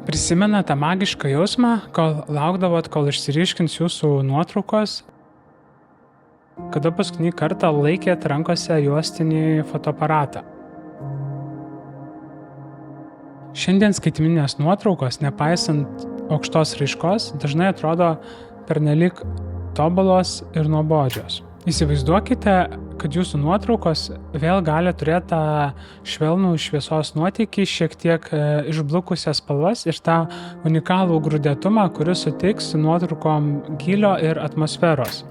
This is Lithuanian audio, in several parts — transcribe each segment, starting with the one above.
Prisimena tą magišką jausmą, kol laukdavot, kol išsiryškins jūsų nuotraukos, kada paskutinį kartą laikėt rankose juostinį fotoaparatą. Šiandien skaitmeninės nuotraukos, nepaisant aukštos raiškos, dažnai atrodo pernelyg tobulos ir nuobodžios. Įsivaizduokite, kad jūsų nuotraukos vėl gali turėti tą švelnų šviesos nuotykį, šiek tiek išblukusias spalvas ir tą unikalų grūdėtumą, kuris suteiks nuotraukom gylio ir atmosferos.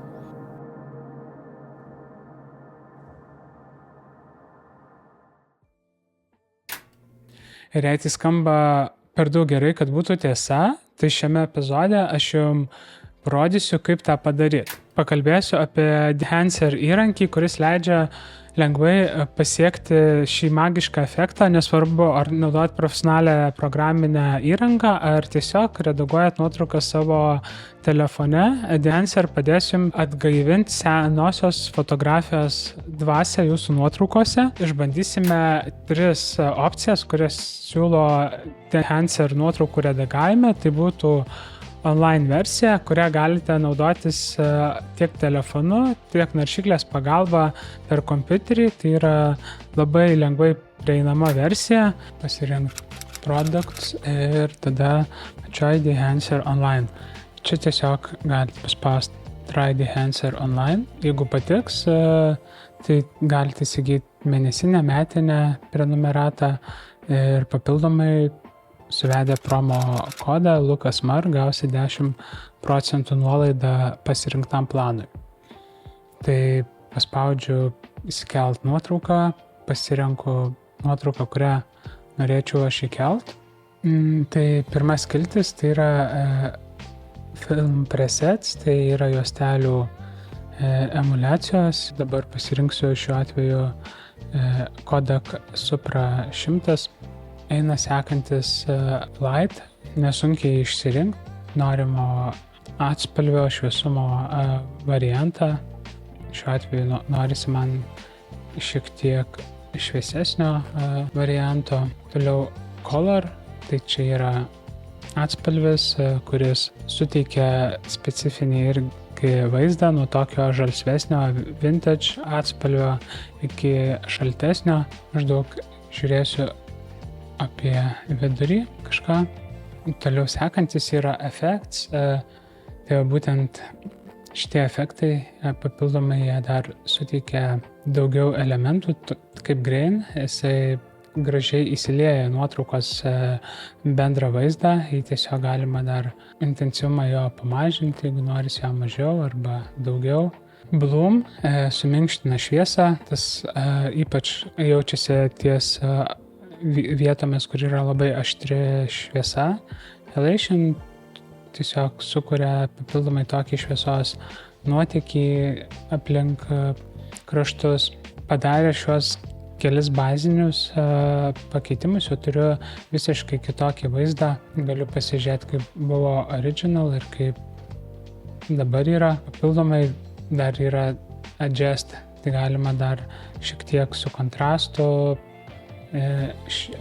Ir jei tai skamba per daug gerai, kad būtų tiesa, tai šiame epizode aš jums parodysiu, kaip tą padaryti. Pakalbėsiu apie Dehancer įrankį, kuris leidžia lengvai pasiekti šį magišką efektą, nesvarbu ar naudojat profesionalią programinę įrangą, ar tiesiog redaguojat nuotrauką savo telefone. Dehancer padės jums atgaivinti senosios fotografijos dvasią jūsų nuotraukose. Išbandysime 3 opcijas, kurias siūlo Dehancer nuotraukų redagavime. Tai būtų online versija, kurią galite naudotis tiek telefonu, tiek naršyklės pagalba per kompiuterį. Tai yra labai lengvai prieinama versija. Pasirink Products ir tada Try Dehancer Online. Čia tiesiog galite paspausti Try Dehancer Online. Jeigu patiks, tai galite įsigyti mėnesinę, metinę prenumeratą ir papildomai suvedę promo kodą LUKASMAR gausi 10% nuolaidą pasirinktam planui. Tai paspaudžiu įsikelt nuotrauką, pasirenku nuotrauką, kurią norėčiau aš įkelt. Tai pirma skiltis, tai yra Film Presets, tai yra juostelių emulacijos. Dabar pasirinksiu šiuo atveju Kodak Supra 100. Eina sekantis Light, nesunkiai išsirinkti norimo atspalvio šviesumo variantą. Šiuo atveju norisi man šiek tiek šviesesnio varianto. Toliau Color, tai čia yra atspalvis, kuris suteikia specifinį irgi vaizdą nuo tokio žalsvesnio vintage atspalvio iki šaltesnio. Maždaug žiūrėsiu apie vidurį kažką. Toliau sekantis yra Effects. Tai būtent šitie efektai papildomai jie dar suteikia daugiau elementų, kaip grain. Jisai gražiai įsilieja nuotraukos bendrą vaizdą. Jį tiesiog galima dar intensyvumą jo pamažinti, jeigu norisi jo mažiau arba daugiau. Bloom suminkština šviesą. Tas ypač jaučiasi ties vietomis, kur yra labai aštri šviesa. Elation tiesiog sukuria papildomai tokį šviesos nuotykį aplink kraštus. Padarė šios kelis bazinius pakeitimus, jau turiu visiškai kitokį vaizdą. Galiu pasižiūrėti, kaip buvo original ir kaip dabar yra. Papildomai dar yra adjust, tai galima dar šiek tiek su kontrastu,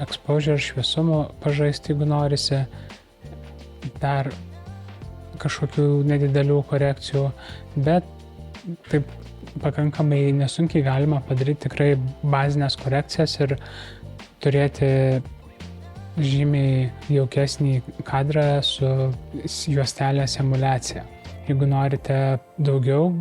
exposure, šviesumo pažaisti, jeigu norisi, dar kažkokių nedidelių korekcijų, bet taip pakankamai nesunkiai galima padaryti tikrai bazinės korekcijas ir turėti žymiai jaukesnį kadrą su juostelės emulacija. Jeigu norite daugiau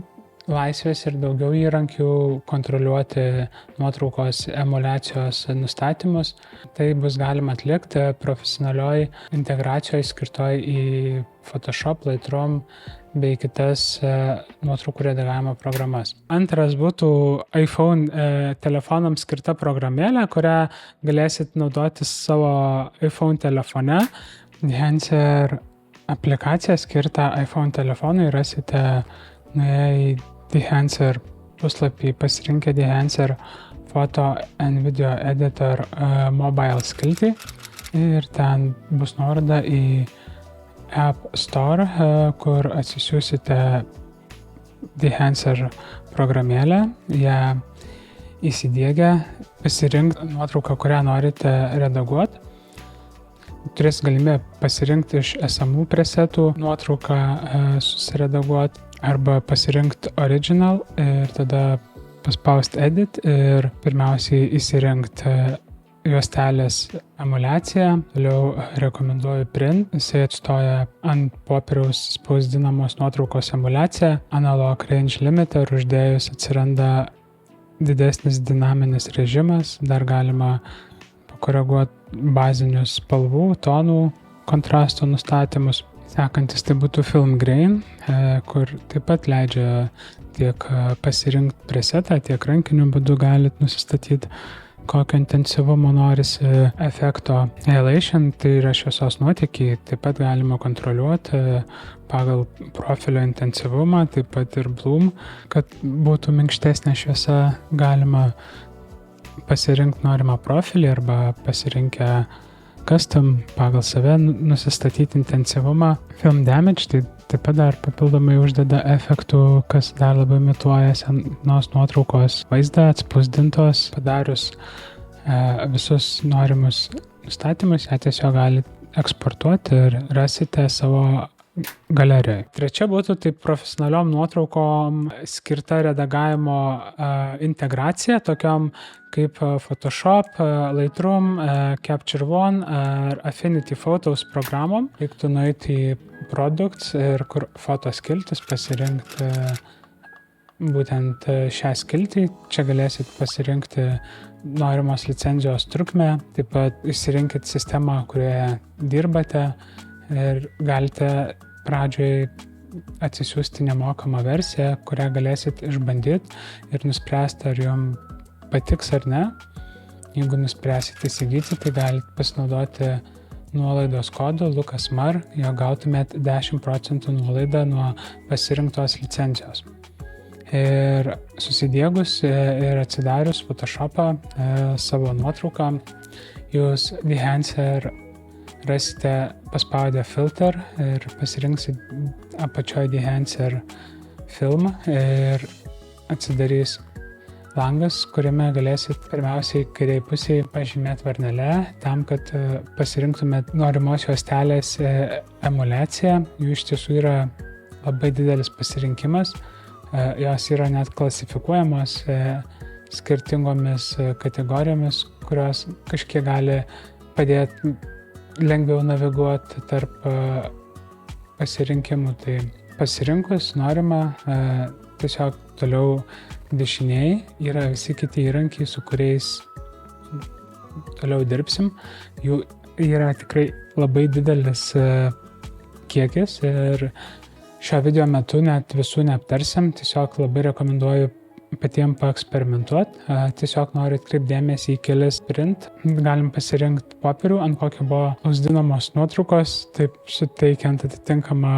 laisvės ir daugiau įrankių kontroliuoti nuotraukos emulacijos nustatymus, tai bus galima atlikti profesionalioj integracijoje skirtoj į Photoshop, Lightroom bei kitas nuotraukų redagavimo programas. Antras būtų iPhone telefonams skirta programėlė, kurią galėsit naudoti savo iPhone telefone. Dehancer aplikaciją skirtą iPhone telefonui rasite nuėję į Dehancer puslapį, pasirinkę Dehancer Photo and Video Editor Mobile skiltį ir ten bus nuoroda į App Store, kur atsisiųsite Dehancer programėlę, ją įsidiegę, pasirinkti nuotrauką, kurią norite redaguoti. turės galimybę pasirinkti iš esamų presetų nuotrauką susiredaguoti arba pasirinkti original ir tada paspausti edit ir pirmiausiai įsirinkti juostelės emuliaciją. Toliau rekomenduoju print. Jisai atstoja ant popieriaus spausdinamos nuotraukos emuliaciją. Analog range limiter uždėjus atsiranda didesnis dinaminis režimas. Dar galima pakoreguoti bazinius spalvų, tonų, kontrasto nustatymus. Sekantis tai būtų Film Grain, kur taip pat leidžia tiek pasirinkti presetą, tiek rankiniu būdu galit nusistatyti, kokio intensyvumo norisi efekto. Halation, tai yra šviesos nuotėkį, taip pat galima kontroliuoti pagal profilio intensyvumą, taip pat ir bloom, kad būtų minkštesnė šviesa, galima pasirinkti norimą profilį arba pasirinkę custom pagal save nusistatyti intensyvumą. Film damage, tai taip pat dar papildomai uždeda efektų, kas dar labai imituoja senos nuotraukos vaizdą atspausdintos. Padarius visus norimus nustatymus, ją tiesiog galite eksportuoti ir rasite savo galerijoje. Trečia būtų tai profesionaliom nuotraukom skirta redagavimo integracija, tokiom kaip Photoshop, Lightroom, Capture One ar Affinity Photos programom. Reiktų nueiti į Products ir kur foto skiltis pasirinkti būtent šią skiltį. Čia galėsit pasirinkti norimos licenzijos trukmę, taip pat išsirinkit sistemą, kurioje dirbate ir galite pradžioj atsisiųsti nemokamą versiją, kurią galėsit išbandyti ir nuspręsti, ar jums patiks ar ne. Jeigu nuspręsit įsigyti, tai galite pasinaudoti nuolaidos kodu LUCASMAR, jo gautumėt 10% nuolaidą nuo pasirinktos licencijos. Ir susidiegus ir atsidarius Photoshopą savo nuotrauką, jūs Dehancer rasite paspaudę filter ir pasirinksit apačioj Dehancer filmą ir atsidarys langas, kuriame galėsit pirmiausiai kairiai pusėje pažymėti varnelę tam, kad pasirinktumėt norimos juostelės emuliaciją. Jų iš tiesų yra labai didelis pasirinkimas. Jos yra net klasifikuojamos skirtingomis kategorijomis, kurios kažkiek gali padėti lengviau naviguoti tarp pasirinkimų. Tai pasirinkus norimą, tiesiog toliau dešiniai yra visi kiti įrankiai, su kuriais toliau dirbsim. Jų yra tikrai labai didelis kiekis ir šio video metu net visų neaptarsim. Tiesiog labai rekomenduoju patiems paeksperimentuoti. Tiesiog noriu atkreipti dėmesį į kelis print. Galim pasirinkti popierių, ant kokio buvo spausdinamos nuotraukos, taip suteikiant atitinkamą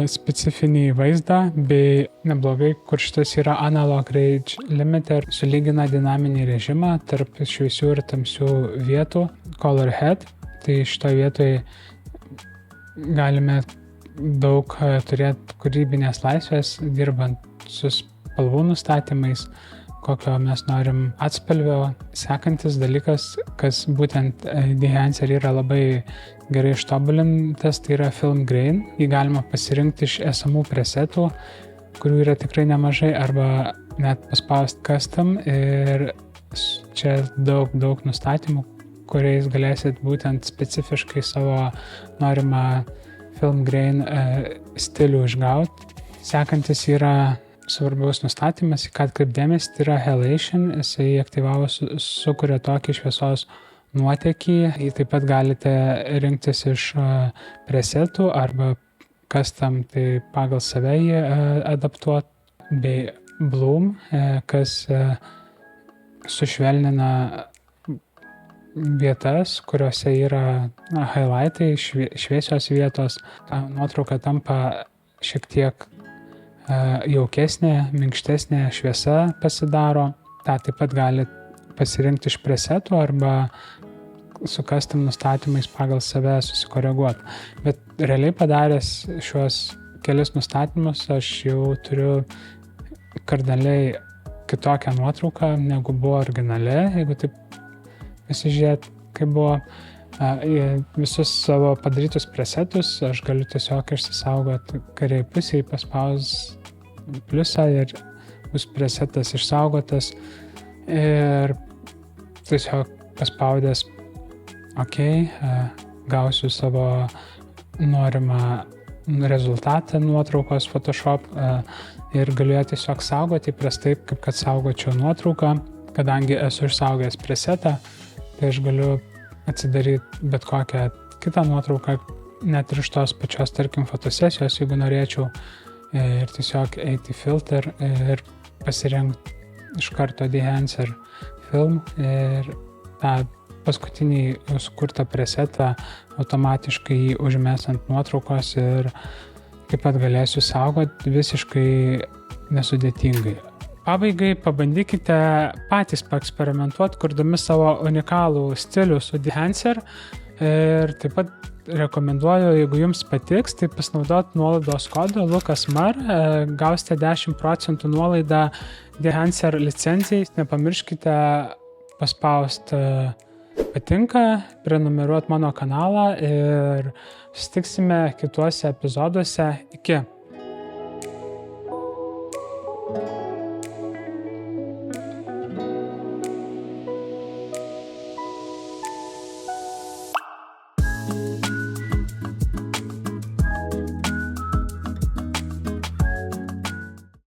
specifinį vaizdą, bei neblogai, kur šitas yra analog range limiter, sulygina dinaminį režimą tarp šviesių ir tamsių vietų, color head. Tai šitoje vietoje galime daug turėti kūrybinės laisvės, dirbant su spalvų nustatymais, kokio mes norim atspalvio. Sekantis dalykas, kas būtent Dehancer yra labai gerai ištobulintas, tai yra Film Grain. Jį galima pasirinkti iš esamų presetų, kurių yra tikrai nemažai, arba net paspausti custom ir čia daug nustatymų, kuriais galėsit būtent specifiškai savo norimą Film Grain stilių išgauti. Sekantis yra svarbiaus nustatymas, į ką atkreipdėmės, tai yra Halation. Jisai aktyvavo sukuria tokį šviesos nuotėkį. Jį taip pat galite rinktis iš presetų arba custom, tai pagal save jį adaptuoti, bei bloom, kas sušvelnina vietas, kuriuose yra highlightai, šviesios vietos. Ta nuotrauka tampa šiek tiek jaukesnė, minkštesnė šviesa pasidaro. Ta taip pat galite pasirinkti iš presetų arba su custom nustatymais pagal save susikoreguoti. Bet realiai padaręs šios kelis nustatymus, aš jau turiu kardinaliai kitokią nuotrauką, negu buvo originale. Jeigu taip pasižiūrėt, kaip buvo, Visus savo padarytus presetus aš galiu tiesiog išsisaugoti kairiai pusėje, paspaus pliusą ir bus presetas išsaugotas ir tiesiog paspaudęs OK, gausiu savo norimą rezultatą nuotraukos Photoshop ir galiu ją tiesiog saugoti įprastai, kaip kad saugočiau nuotrauką. Kadangi esu išsaugęs presetą, tai aš galiu atsidaryti bet kokią kitą nuotrauką, net ir iš tos pačios, tarkim, fotosesijos, jeigu norėčiau, ir tiesiog eiti į filter ir pasirinkti iš karto Dehancer film ir tą paskutinį jau sukurtą presetą automatiškai jį užmes ant nuotraukos ir taip pat galėsiu saugoti visiškai nesudėtingai. Pabaigai pabandykite patys paeksperimentuoti, kurdami savo unikalų stilių su Dehancer ir taip pat rekomenduoju, jeigu jums patiks, tai pasinaudoti nuolaidos kodu LUKASMAR, gausite 10% nuolaidą Dehancer licencijai. Nepamirškite paspausti patinka, prenumeruoti mano kanalą ir susitiksime kituose epizoduose. Iki.